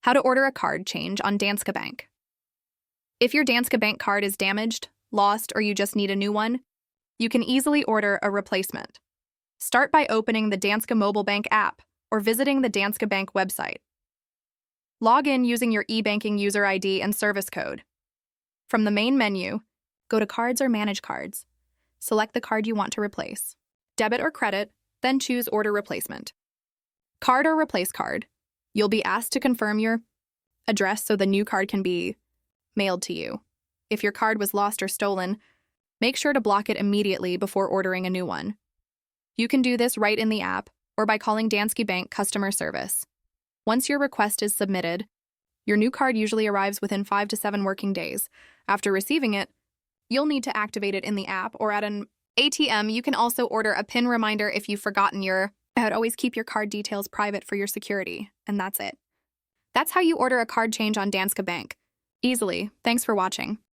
How to order a card change on Danske Bank. If your Danske Bank card is damaged, lost, or you just need a new one, you can easily order a replacement. Start by opening the Danske Mobile Bank app or visiting the Danske Bank website. Log in using your e-banking user ID and service code. From the main menu, go to Cards or Manage Cards. Select the card you want to replace. Debit or credit, then choose Order Replacement. Card or Replace Card. You'll be asked to confirm your address so the new card can be mailed to you. If your card was lost or stolen, make sure to block it immediately before ordering a new one. You can do this right in the app or by calling Danske Bank customer service. Once your request is submitted, your new card usually arrives within 5 to 7 working days. After receiving it, you'll need to activate it in the app or at an ATM. You can also order a PIN reminder if you've forgotten your. I'd always keep your card details private for your security, and that's it. That's how you order a card change on Danske Bank. Easily. Thanks for watching.